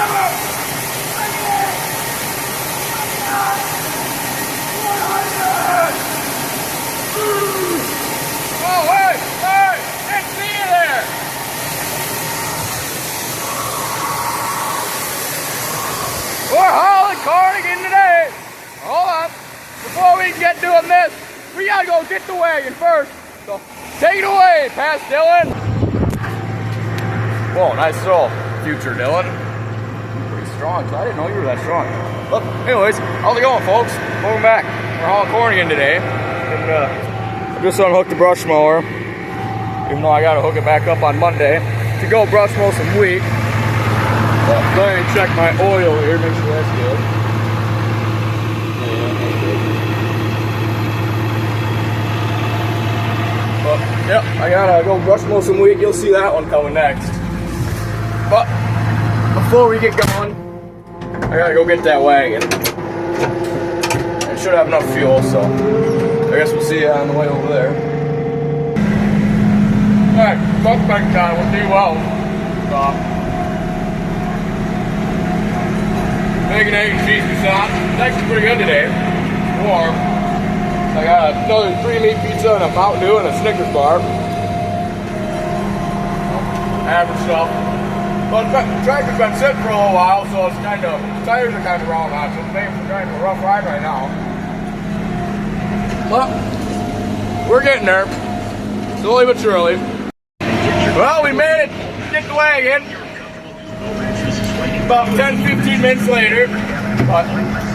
Oh, hey! Hey! Didn't see you there! We're hauling corn again today. Hold on. Before we can get doing this, we gotta go get the wagon first. So take it away, Pass Dylan. Whoa, nice throw, future Dylan. Pretty strong. I didn't know you were that strong. But anyways, how's it going, folks? Welcome back. We're hauling corn again today. And I just unhooked the brush mower, even though I gotta hook it back up on Monday to go brush mow some wheat. But let me check my oil here, make sure that's good. Yeah, that's good. But yep, I gotta go brush mow some wheat. You'll see that one coming next. But before we get going, I gotta go get that wagon. It should have enough fuel, so I guess we'll see you on the way over there. Alright, suspect time, we'll see well. Stop. Bacon, egg, and cheese croissant. It's actually pretty good today. Warm. I got another 3-meat pizza and a Mountain Dew and a Snickers bar. Average stuff. But the tractor's been sitting for a little while, so it's kind of, the tires are kind of wrong on it, so maybe we're driving a rough ride right now. But we're getting there. Slowly but surely. Well, we made it. Get the wagon. About 10-15 minutes later. But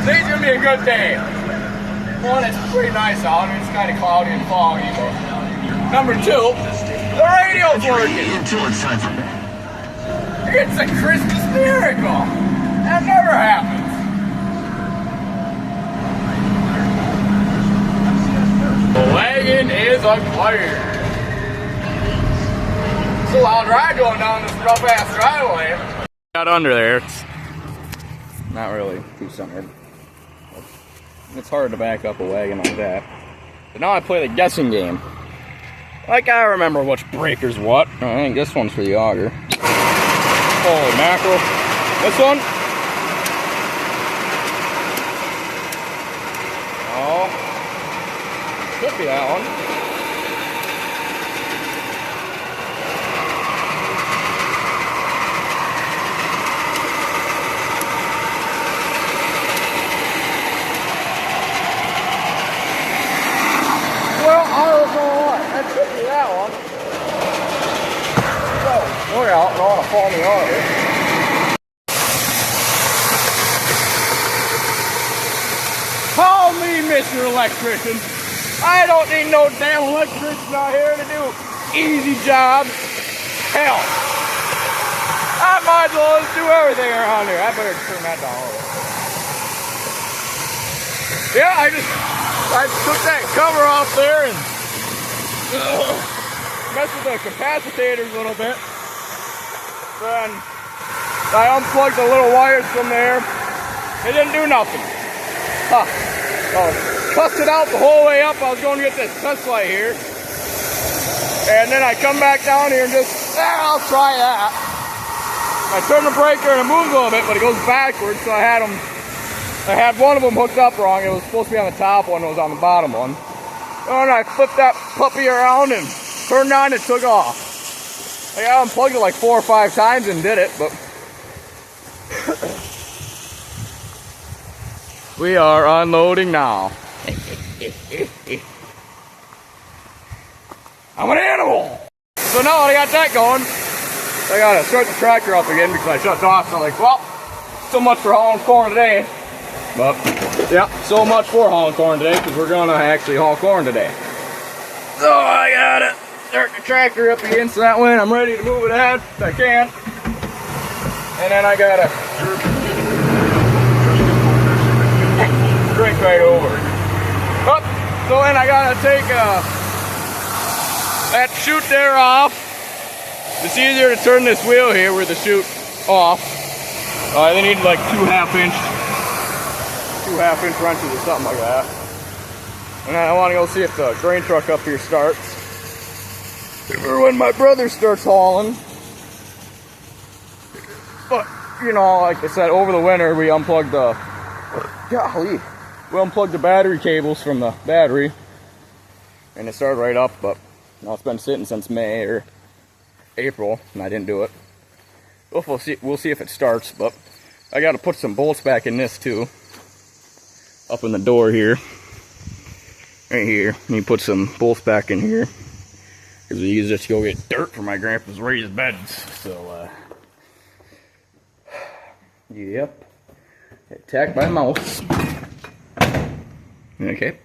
today's gonna be a good day. One, it's pretty nice out. It's kind of cloudy and foggy. But number two, the radio's working. It's a Christmas miracle. That never happens. The wagon is on fire. It's a loud ride going down this rough ass driveway. Got under there. It's not really too centered. It's hard to back up a wagon like that. But now I play the guessing game. Like I remember which breaker's what. I think this one's for the auger. Holy mackerel. This one? Oh. Could be that one. Well, I don't know what. That could be that one. So, look out, I don't want to fall me over. Call me Mr. Electrician. I don't need no damn electrician out here to do easy jobs. Hell, I might as well just do everything around here. I better turn that down a little. Yeah, I took that cover off there and messed with the capacitors a little bit. Then I unplugged the little wires from there. It didn't do nothing. Huh. So cussed it out the whole way up. I was going to get this test light here. And then I come back down here and just, I'll try that. I turn the breaker and it moves a little bit, but it goes backwards. So I had one of them hooked up wrong. It was supposed to be on the top one, it was on the bottom one. And I flipped that puppy around and turned on and it took off. I unplugged it like 4 or 5 times and did it, but we are unloading now. I'm an animal. So now I got that going. I gotta start the tractor up again because I shut it off. So I'm like, well, so much for hauling corn today. But yeah, so much for hauling corn today because we're gonna actually haul corn today. So I gotta start the tractor up again so that way I'm ready to move it ahead if I can. And then I gotta drink right over. Up. So then I gotta take that chute there off. It's easier to turn this wheel here with the chute off. They need like 2 half-inch wrenches or something like that. And then I want to go see if the grain truck up here starts. Or when my brother starts hauling. But you know, like I said, over the winter we unplugged the battery cables from the battery, and it started right up. But now it's been sitting since May or April, and I didn't do it. We'll see if it starts. But I got to put some bolts back in this too, up in the door here, right here. And you put some bolts back in here because we use this to go get dirt for my grandpa's raised beds. So yep, attacked by a mouse. Okay.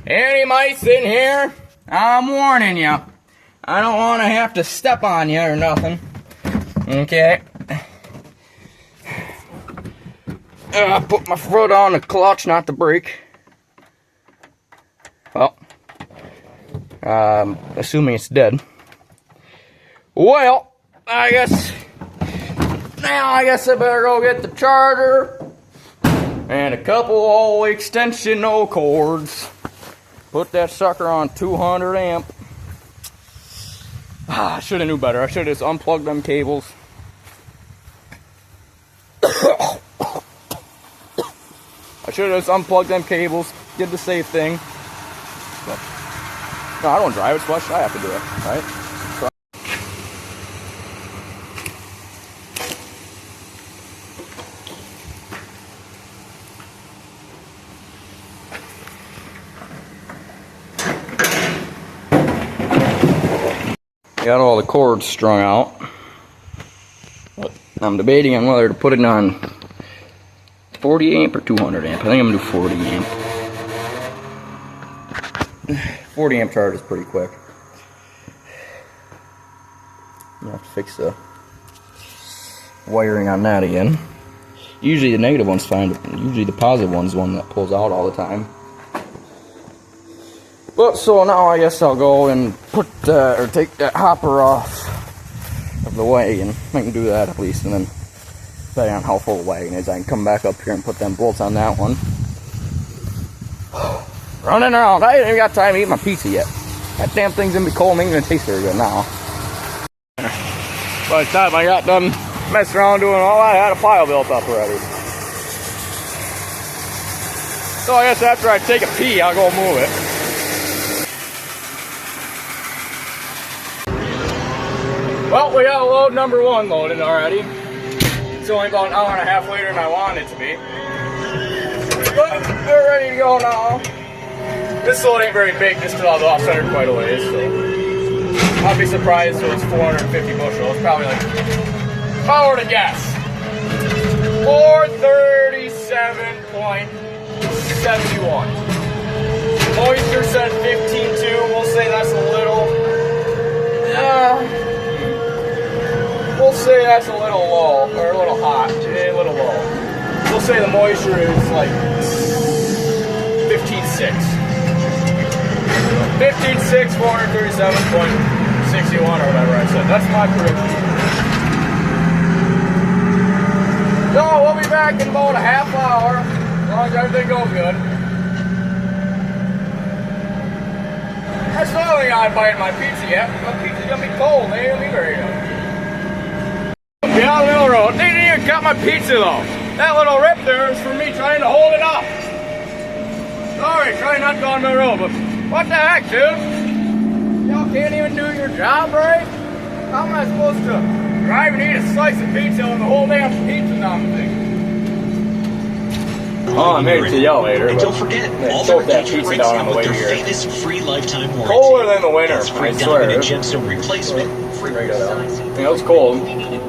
Any mice in here? I'm warning you. I don't want to have to step on you or nothing. Okay. I put my foot on the clutch, not the brake. Well, assuming it's dead. Well, I guess I better go get the charger and a couple old extension cords. Put that sucker on 200 amp. I should have knew better. I should have just unplugged them cables. I should have just unplugged them cables, did the safe thing. But, no, I don't drive it, so why should I have to do it, right? Got all the cords strung out. But I'm debating on whether to put it on 40 amp or 200 amp. I think I'm gonna do 40 amp. 40 amp charge is pretty quick. You have to fix the wiring on that again. Usually the negative one's fine, but usually the positive one's the one that pulls out all the time. But so now I guess I'll go and put or take that hopper off of the wagon. I can do that at least, and then depending on how full the wagon is, I can come back up here and put them bolts on that one. Running around. I ain't even got time to eat my pizza yet. That damn thing's gonna be cold and ain't gonna taste very good now. By the time I got done messing around doing all that, I had a pile built up already. So I guess after I take a pee, I'll go move it. Well, we got load number 1 loaded already. It's only about an hour and a half later than I wanted it to be. But we're ready to go now. This load ain't very big, just still have the off-center quite a ways, so I'll be surprised if it's 450 bushels. It's probably like, if I were to guess, 437.71. Moisture said 15.2. We'll say that's a little. We'll say that's a little low, or a little hot, a little low. We'll say the moisture is like 15.6. 15.6, 437.61 or whatever I said. That's my prediction. So we'll be back in about a half hour, as long as everything goes good. I still haven't got biting my pizza yet. My pizza's gonna be cold, they ain't gonna be very good. Down the middle road. They didn't even cut my pizza though. That little rip there is for me trying to hold it up. Sorry, trying not to go on the road, but what the heck, dude? Y'all can't even do your job right? How am I supposed to drive and eat a slice of pizza when the whole damn pizza's on the thing? Oh, I made it to y'all later. And don't forget, all the engagement rates come with their famous free lifetime warranty. Colder than the winter, That's free I swear. diamond and gemstone replacement. Free Yeah, it was cold,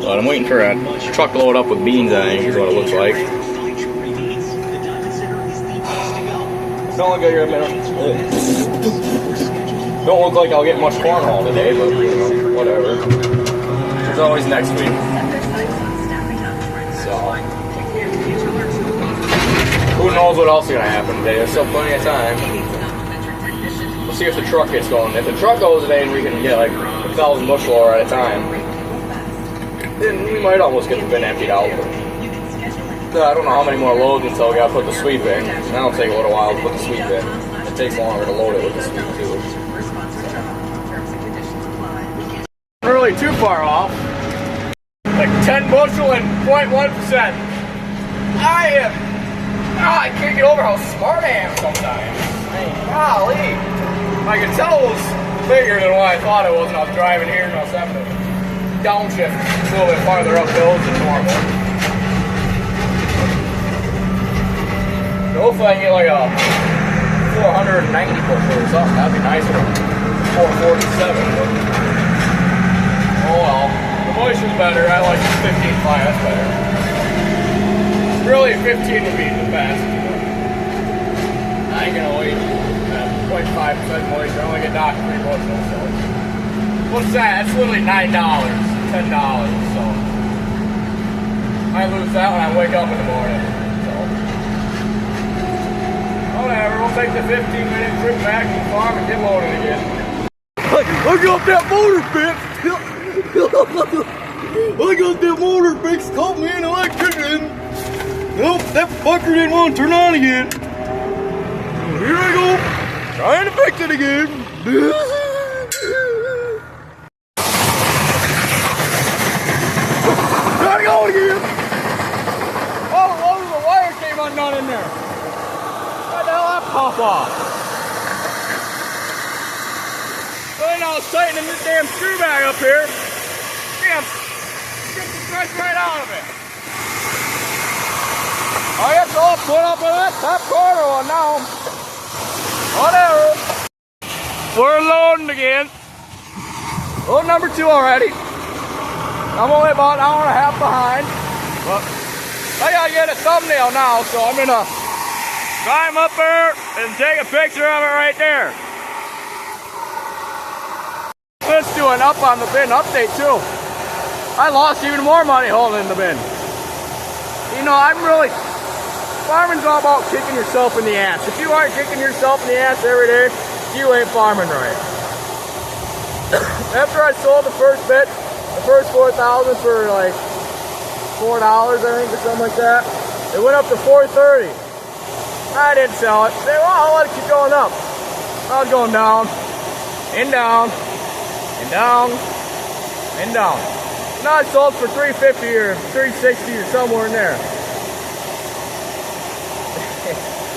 but I'm waiting for a truck load up with beans on it, is what it looks like. Don't look like you're a minute. Don't look like I'll get much corn haul today, but you know, whatever. There's always next week. So, who knows what else is going to happen today? There's still plenty of time. We'll see if the truck gets going. If the truck goes today and we can get like 1,000 bushel at a time, then we might almost get the bin emptied out. But I don't know how many more loads until we got to put the sweep in. That'll take a little while to put the sweep in. It takes longer to load it with the sweep too. Not really too far off. 10 bushel and 0.1%. I can't get over how smart I am sometimes. I mean, golly. I can tell it was bigger than what I thought it was when I was driving here and I was having to downshift a little bit farther up hills than normal. So hopefully I can get like a 490 bushel or something. That'd be nice. 447. But, oh well. The moisture's better. I like 15.5. That's better. Really, 15 would be the best. I ain't gonna wait at 0.5% moisture. I only get docked 3 bushels. So what's that? That's literally $9, $10. So I lose that when I wake up in the morning. So whatever. We'll take the 15-minute trip back to the farm and get loaded again. I got that motor fixed. I got that motor fixed. Called me an electrician. Nope, that fucker didn't want to turn on again. Here I go, trying to fix it again. Trying to go again. Oh, the wire came undone in there. Why the hell that pop off? So then I was tightening this damn screw bag up here. Damn, get the thread right out of it. I guess I'll put up with that top corner one now. Whatever. We're loading again. Load number 2 already. I'm only about an hour and a half behind. But I gotta get a thumbnail now, so I'm gonna climb up there and take a picture of it right there. Let's do an up on the bin update too. I lost even more money holding in the bin. You know, farming's all about kicking yourself in the ass. If you aren't kicking yourself in the ass every day, you ain't farming right. After I sold the first bit, the first 4,000 for like $4, I think, or something like that, it went up to $430. I didn't sell it. Say, well, I'll let it keep going up. I was going down, and down, and down, and down. Now I sold for $350 or $360 or somewhere in there.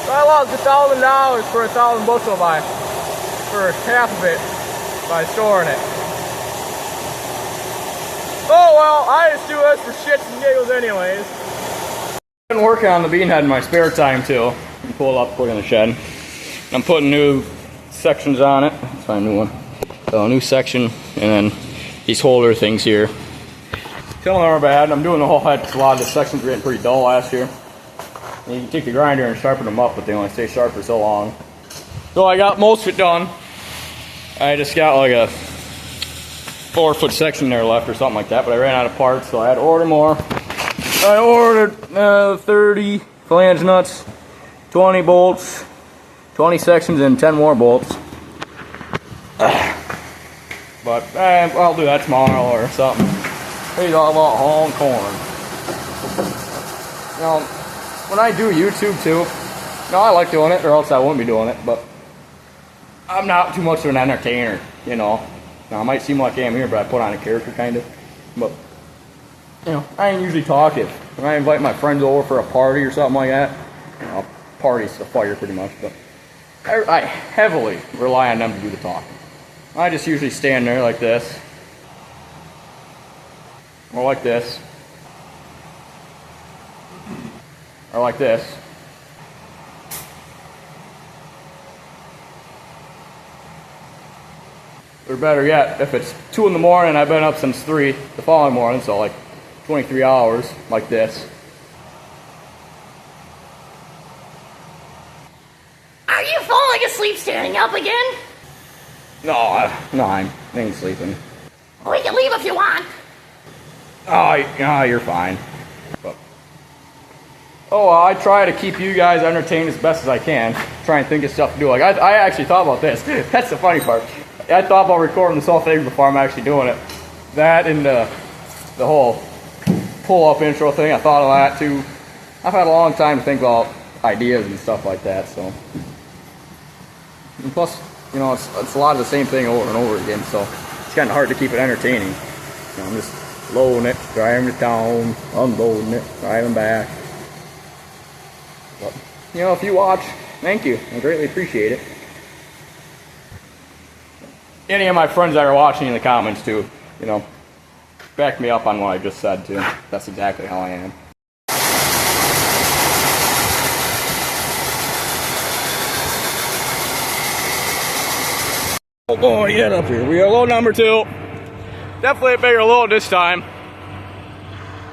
So I lost $1,000 for 1,000 bushel for half of it by storing it. Oh well, I just do this for shits and giggles anyways. I've been working on the bean head in my spare time too. Pull it up, put it in the shed. I'm putting new sections on it. Let's find a new one. So a new section, and then these holder things here. Tell them are bad. I'm doing the whole head because a lot of the sections were getting pretty dull last year. And you can take the grinder and sharpen them up, but they only stay sharp for so long. So I got most of it done. I just got like a 4-foot section there left or something like that, but I ran out of parts, so I had to order more. I ordered 30 flange nuts, 20 bolts, 20 sections, and 10 more bolts. But I'll do that tomorrow or something. He's all about hauling corn. You know, when I do YouTube too, I like doing it, or else I wouldn't be doing it, but I'm not too much of an entertainer, you know. Now, I might seem like I am here, but I put on a character, kind of. But, you know, I ain't usually talkative. When I invite my friends over for a party or something like that, you know, party's a fire pretty much, but I heavily rely on them to do the talking. I just usually stand there like this, or like this, or like this. Or better yet, if it's 2 in the morning, I've been up since 3 the following morning, so like 23 hours, like this. Are you falling asleep standing up again? No, I ain't sleeping. We can leave if you want. Oh, you're fine. But, I try to keep you guys entertained as best as I can. Try and think of stuff to do. Like, I actually thought about this. That's the funny part. I thought about recording this whole thing before I'm actually doing it. That and the whole pull-up intro thing, I thought of that too. I've had a long time to think about ideas and stuff like that, so. And plus, you know, it's a lot of the same thing over and over again, so it's kind of hard to keep it entertaining. You know, I'm just loading it, driving to town, unloading it, driving back. But, you know, if you watch, thank you. I greatly appreciate it. Any of my friends that are watching in the comments too, you know, back me up on what I just said too. That's exactly how I am. Oh boy, get up here. We got load number 2. Definitely a bigger load this time.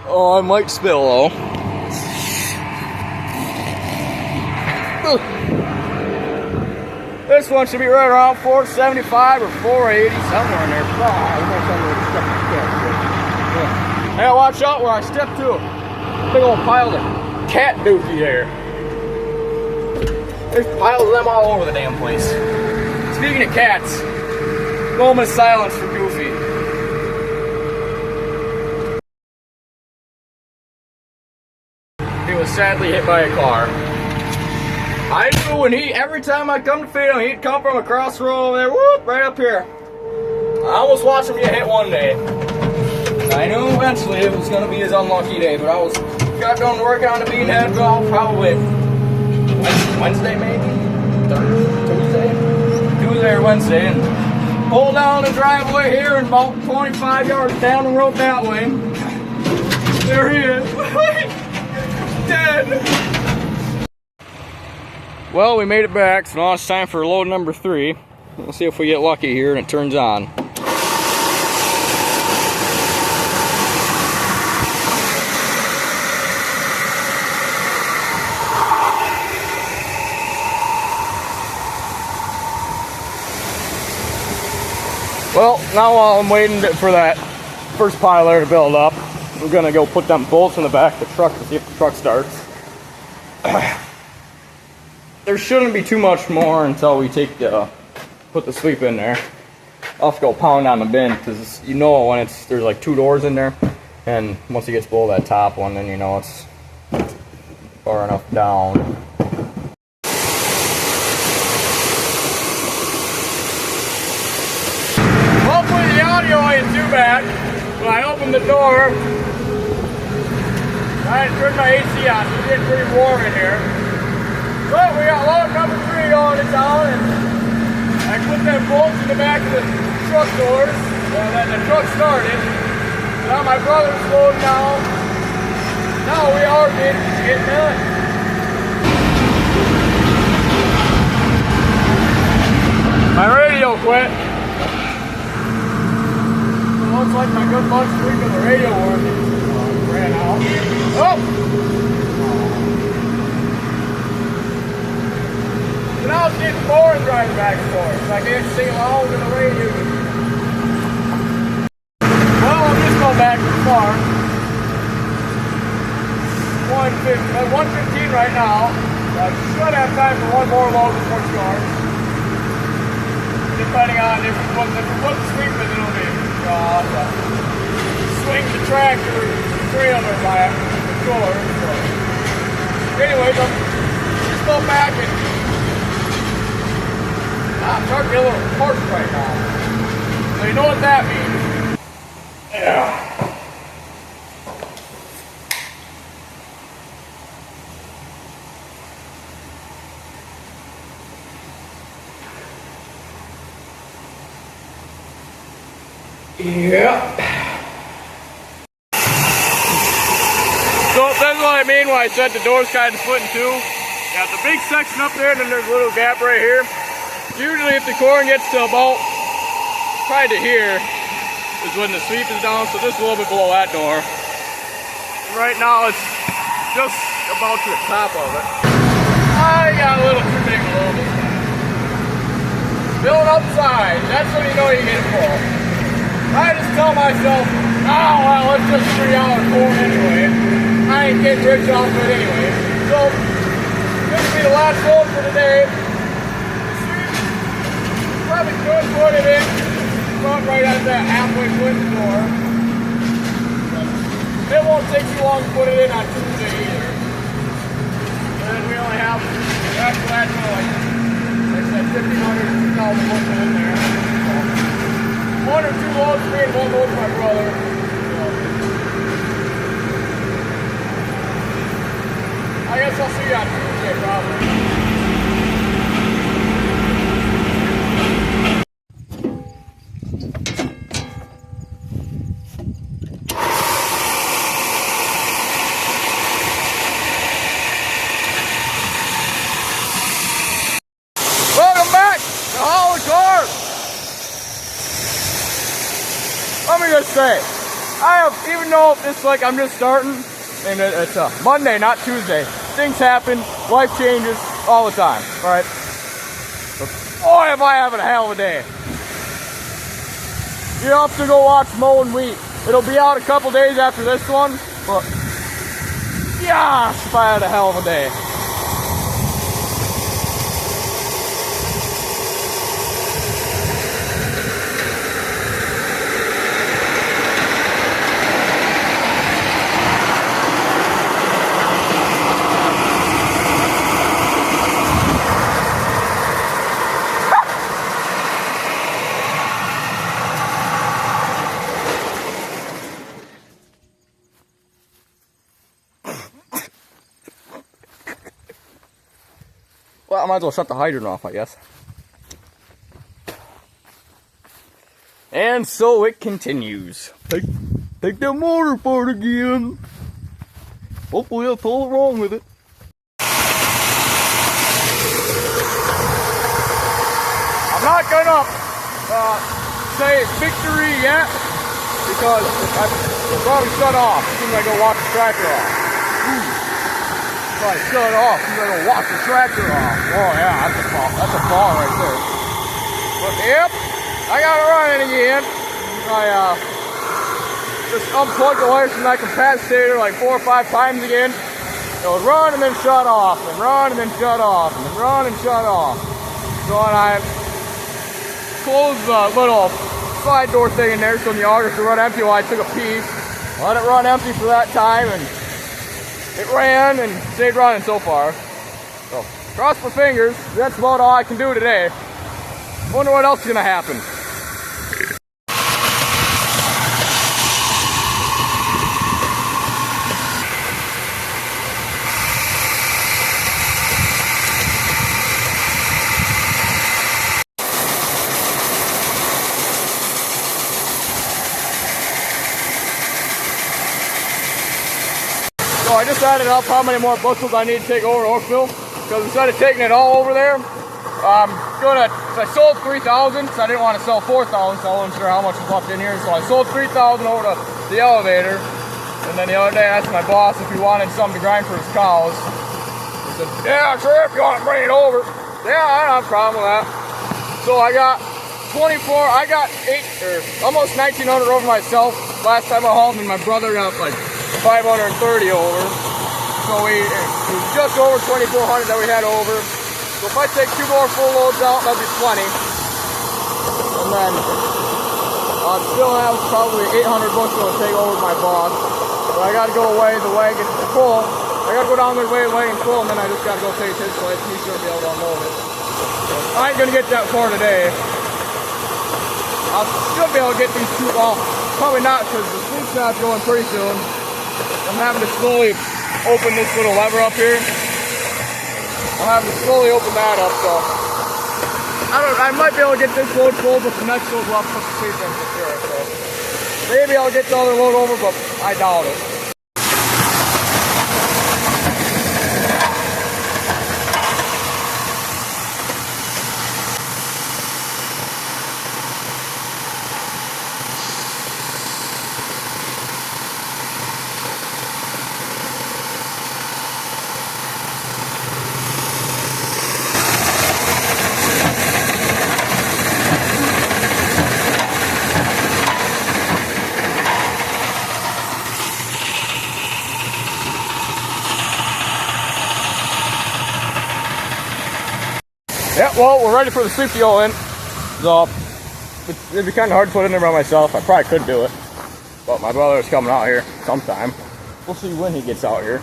Oh, I might spill though. This one should be right around 475 or 480, somewhere in there. I gotta watch out where I step to. Big old pile of cat dookie there. There's piles of them all over the damn place. Speaking of cats, moment of silence for Goofy. He was sadly hit by a car. I knew when every time I come to feed him, he'd come from across the road over there, whoop, right up here. I almost watched him get hit one day. I knew eventually it was going to be his unlucky day, but I got done working on the beanhead golf probably Wednesday maybe? Tuesday or Wednesday, and pulled down the driveway here and about 25 yards down the road that way. There he is. Dead. Well, we made it back, so now it's time for load number 3. We'll see if we get lucky here and it turns on. Well, now while I'm waiting for that first pile there to build up, we're gonna go put them bolts in the back of the truck to see if the truck starts. There shouldn't be too much more until we put the sweep in there. I'll have to go pound on the bin because you know when there's like 2 doors in there, and once it gets below that top one, then you know it's far enough down. Hopefully the audio ain't too bad. When I opened the door, I turned my AC on, so it's getting pretty warm in here. But we got load number 3 on the town, and I put them bolts in the back of the truck doors, and then the truck started. Now my brother's loading now. Now we are getting done. My radio quit. It looks like my good luck streak of the radio working. Ran out. Oh! So now it's getting boring driving back and forth. So I can't sing along to the radio. Well, I'll just go back to the farm. 1:15 right now. I should have time for one more load before it starts. Depending on if we put the sweep in, it'll be swing the tractor, the trailer by the door. So. Anyways, I'll just go back and I'm starting to get a little parched right now. So you know what that means. Yeah. Yeah. So that's what I mean when I said the door's kind of split in 2. Got the big section up there, and then there's a little gap right here. Usually if the corn gets to about probably to here is when the sweep is down, so just a little bit below that door. And right now it's just about to the top of it. I got a little too big a little bit. Filling up sides, that's when you know you get full. I just tell myself, oh well, it's just $3 corn anyway. I ain't getting rich off of it anyway. So this will be the last load for today. Probably could put it in front right at that halfway point in the door. It won't take too long to put it in on Tuesday either. And then we only have, after that, like I said, 1,500 to 2,000 worth in there. So, 1 or 2 loads for me and 1 load for my brother. So, Welcome back to Holland Cars. Let me just say, even though it's like I'm just starting, and it's a Monday, not Tuesday, things happen, life changes all the time, alright? Boy, am I having a hell of a day. You have to go watch Mowing Wheat. It'll be out a couple days after this one, but gosh, if I had a hell of a day. Well, I might as well shut the hydrant off, I guess. And so it continues. Take that motor apart again. Hopefully that's all wrong with it. I'm not gonna say victory yet because I'll probably shut off as soon as I go walk the tractor off. Probably shut off as soon as I go walk the tractor off. Oh yeah, that's a fall. That's a fall right there. But yep, I got it running again. I just unplugged the wires from that capacitator like 4 or 5 times again. It would run and then shut off, and run and then shut off, and then run and shut off. So when I closed the little slide door thing in there so the augers would run empty while I took a pee. Let it run empty for that time, and it ran and stayed running so far. So, cross my fingers. That's about all I can do today. Wonder what else is gonna happen. So I just added up how many more bushels I need to take over to Oakville, because instead of taking it all over there, I sold 3,000, so I didn't want to sell 4,000, so I wasn't sure how much was left in here, so I sold 3,000 over to the elevator, and then the other day I asked my boss if he wanted something to grind for his cows. He said, yeah, sure, if you want to bring it over. Yeah, I don't have a problem with that. So I got almost 1,900 over myself last time I hauled, and my brother got like 530 over. So it was just over 2,400 that we had over. So if I take 2 more full loads out, that'd be plenty. And then I still have probably 800 bushels to take over to my boss. But I gotta go away the wagon full. I gotta go down there the wagon full, and then I just gotta go take his place, and he's gonna be able to unload it. So I ain't gonna get that far today. I'll still be able to get these 2 off. Probably not, because the sleep snap's going pretty soon. I'm having to slowly open this little lever up here. I'm having to slowly open that up, so I might be able to get this load full, but the next load will have to put the sleep in for sure. So maybe I'll get the other load over, but I doubt it. Yeah, well, we're ready for the sleep deal in. So, it'd be kind of hard to put in there by myself. I probably could do it. But my brother's coming out here sometime. We'll see when he gets out here.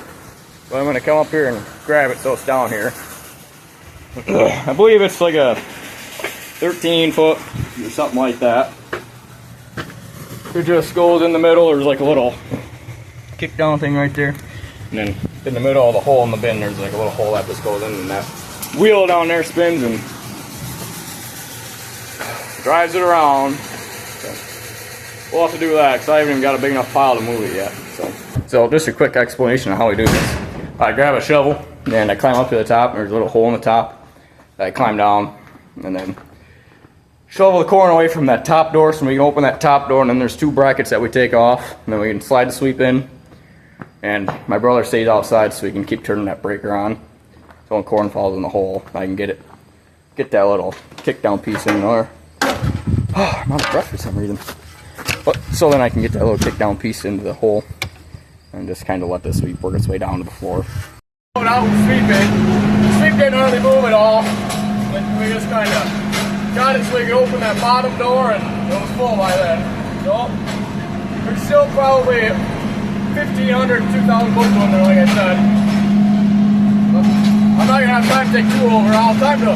But I'm going to come up here and grab it so it's down here. I believe it's like a 13 foot or something like that. It just goes in the middle. There's like a little kick down thing right there. And then in the middle of the hole in the bin, there's like a little hole that just goes in, and that wheel down there spins and drives it around. So we'll have to do that because I haven't even got a big enough pile to move it yet. So just a quick explanation of how we do this. I grab a shovel and I climb up to the top, and there's a little hole in the top. I climb down and then shovel the corn away from that top door so we can open that top door, and then there's 2 brackets that we take off, and then we can slide the sweep in. And my brother stays outside so he can keep turning that breaker on. So when corn falls in the hole, I can get that little kick down piece in there. Oh, I'm out of breath for some reason. But so then I can get that little kick down piece into the hole and just kind of let the sweep work its way down to the floor. Going out and sweeping. The sweep didn't really move at all. But we just kind of got it so we could open that bottom door, and it was full by then. So there's still probably 1,500, 2,000 bushel in there, like I said. But I'm not gonna have time to take 2 over. I'll have time to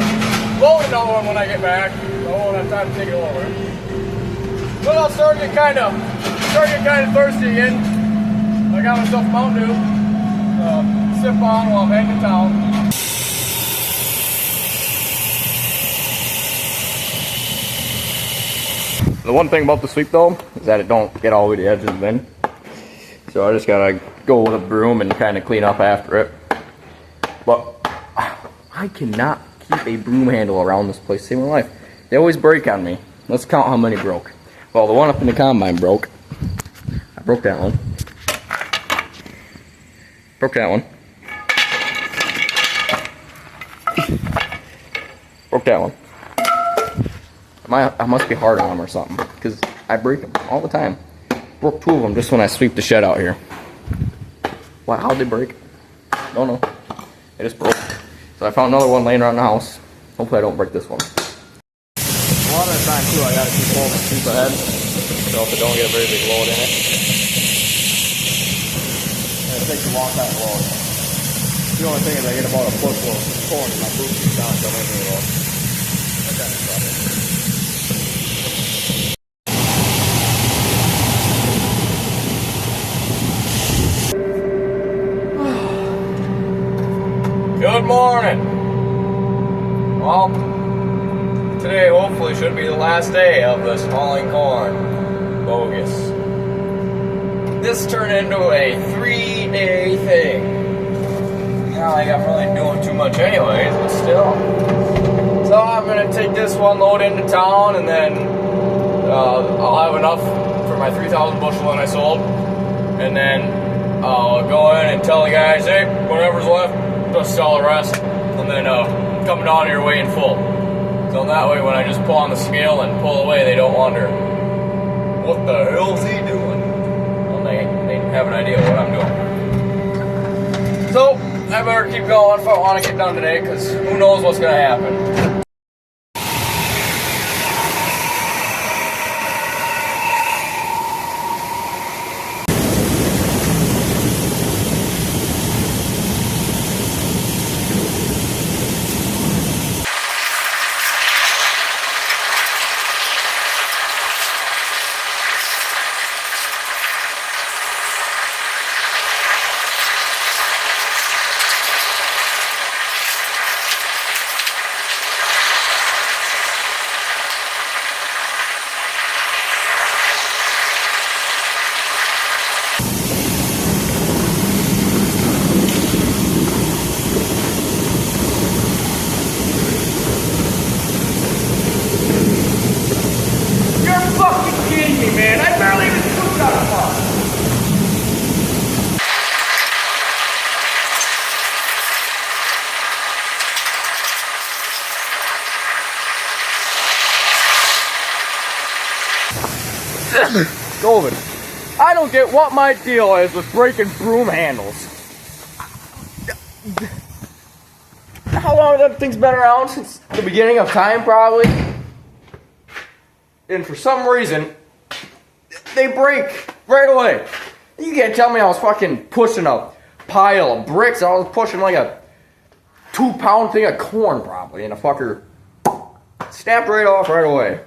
load another one when I get back. I won't have time to take it over. But I'll start getting kind of thirsty again. I got myself a Mountain Dew. Sip on while I'm heading to town. The one thing about the sweep though is that it don't get all the way to the edge of the bin. So I just gotta go with a broom and kind of clean up after it. But I cannot keep a broom handle around this place to save my life. They always break on me. Let's count how many broke. Well, the one up in the combine broke. I broke that one. Broke that one. Broke that one. I must be hard on them or something, because I break them all the time. Broke 2 of them just when I sweep the shed out here. Wow, how'd they break? Don't know. They just broke. So I found another one laying around the house. Hopefully I don't break this one. A lot of the time too, I gotta keep holding the sweep ahead, so if it don't get a very big load in it. And it takes a long time to load. The only thing is I get about a foot full of corn and my boot keeps down, so I'm making it load. That kind of stuff. Good morning. Well, today hopefully should be the last day of this hauling corn bogus. This turned into a 3-day thing. Not like I'm really doing too much anyways, but still. So I'm gonna take this one load into town, and then I'll have enough for my 3,000 bushel that I sold, and then I'll go in and tell the guys, hey, whatever's left, just sell the rest, and then come down here weighing full. So that way when I just pull on the scale and pull away, they don't wonder, what the hell's he doing? Well, they have an idea of what I'm doing. So I better keep going if I want to get done today, because who knows what's going to happen. Man, I barely even scooped out of car. Golden, I don't get what my deal is with breaking broom handles. How long have them things been around? Since the beginning of time, probably. And for some reason, they break right away. You can't tell me I was fucking pushing a pile of bricks. I was pushing like a 2-pound thing of corn probably, and a fucker snapped right off right away.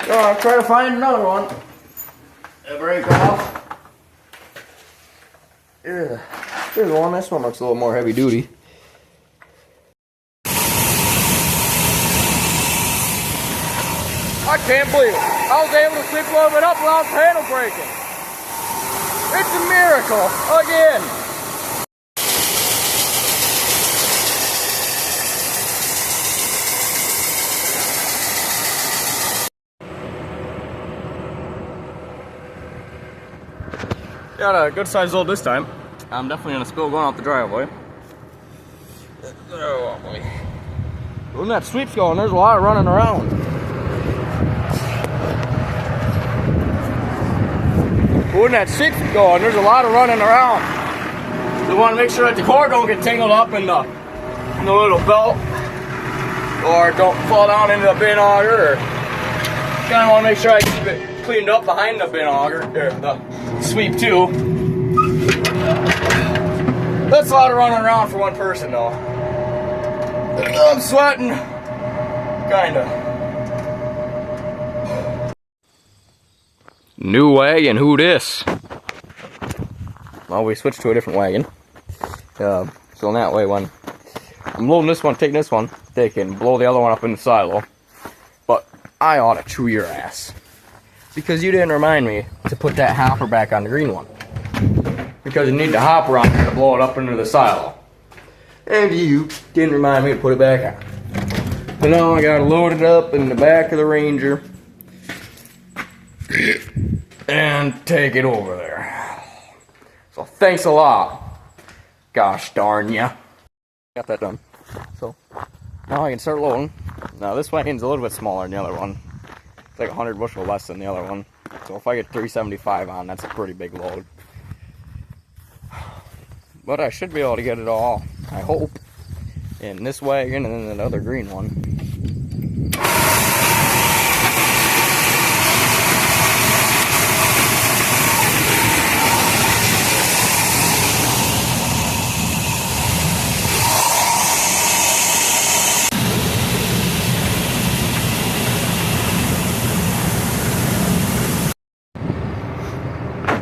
So I'll try to find another one. Break off. Ugh. Here's one. This one looks a little more heavy duty. I can't believe it. I was able to sweep a little bit up without the handle breaking. It's a miracle again. Got a good sized load this time. I'm definitely gonna spill going out the driveway. Oh boy. When that sweep's going, there's a lot of running around. When that sweep's going, there's a lot of running around. You want to make sure that the cord don't get tangled up in the little belt, or don't fall down into the bin auger. Or kind of want to make sure I keep it cleaned up behind the bin auger, or the sweep too. That's a lot of running around for one person though. I'm sweating, kinda. New wagon, who dis? Well, we switched to a different wagon. So in that way, when I'm loading this one, taking this one, they can blow the other one up in the silo. But I ought to chew your ass, because you didn't remind me to put that hopper back on the green one. Because you need the hopper on there to blow it up into the silo. And you didn't remind me to put it back on. So now I gotta load it up in the back of the Ranger and take it over there. So thanks a lot. Gosh darn ya. Got that done. So now I can start loading. Now this wagon's a little bit smaller than the other one. It's like 100 bushel less than the other one. So if I get 375 on, that's a pretty big load. But I should be able to get it all, I hope, in this wagon and then another green one.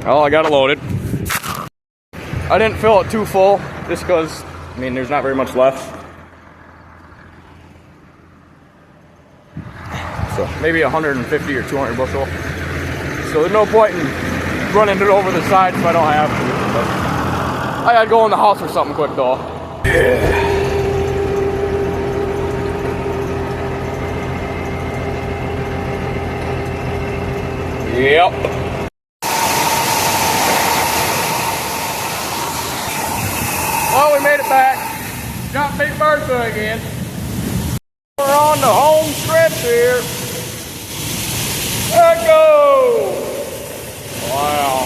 Well, I got it loaded. I didn't fill it too full, just because, I mean, there's not very much left. So maybe 150 or 200 bushel. So there's no point in running it over the side if I don't have to. But I gotta go in the house or something quick though. Yep. Well, we made it back. Got Big Bertha again. We're on the home stretch here. Let's go! Wow.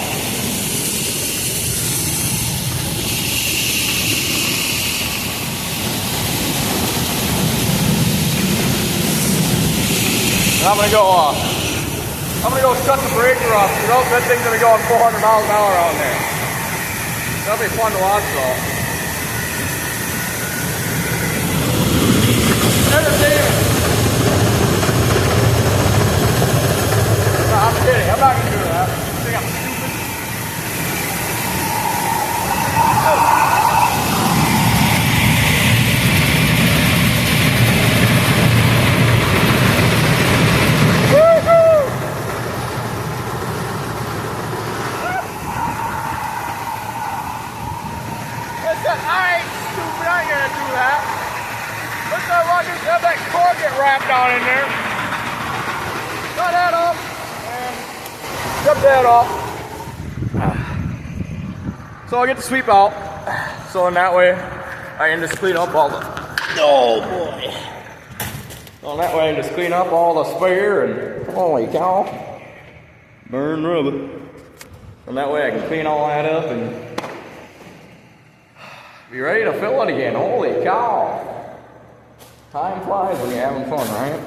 And I'm gonna go shut the breaker off, because that thing's gonna be going 400 miles an hour on there. That'll be fun to watch though. Entertainment. No, I'm kidding. I'm not gonna do that. You think I'm stupid? Woo-hoo! Listen, I ain't stupid. I ain't gonna do that. Let's not have that cord get wrapped on in there. Cut that off and shut that off. So I'll get the sweep out. So in that way I can just clean up all the, oh boy. So in that way I can just clean up all the spare and, holy cow, burn rubber. And that way I can clean all that up and be ready to fill it again. Holy cow. Time flies when you're having fun, right?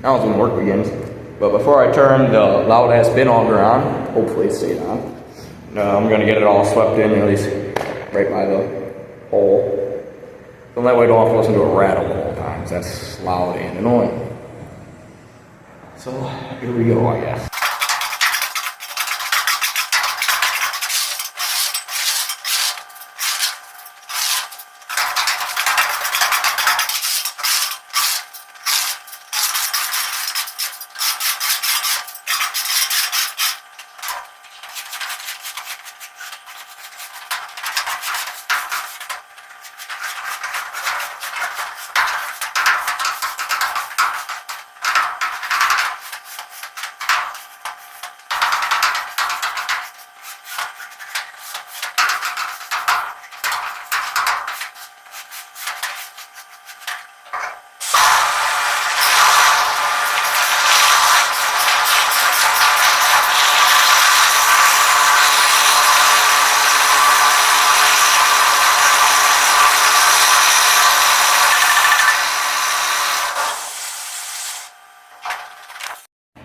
Now is when work begins. But before I turn the loud ass bin auger on, hopefully it stayed on, I'm gonna get it all swept in, at least right by the hole. So that way I don't have to listen to a rattle the whole time, 'cause that's loud and annoying. So here we go, I guess.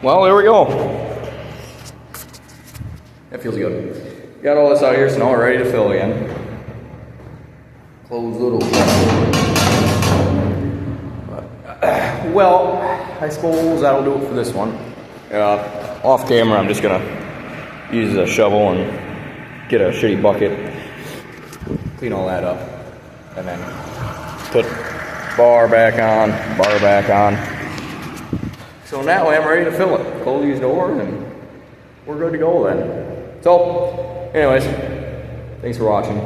Well, there we go. That feels good. Got all this out here, so now we're ready to fill again. Close little. Well, I suppose that'll do it for this one. Off camera, I'm just gonna use a shovel and get a shitty bucket, clean all that up, and then put bar back on. So now I'm ready to fill it. Close these doors and we're good to go then. So, anyways, thanks for watching.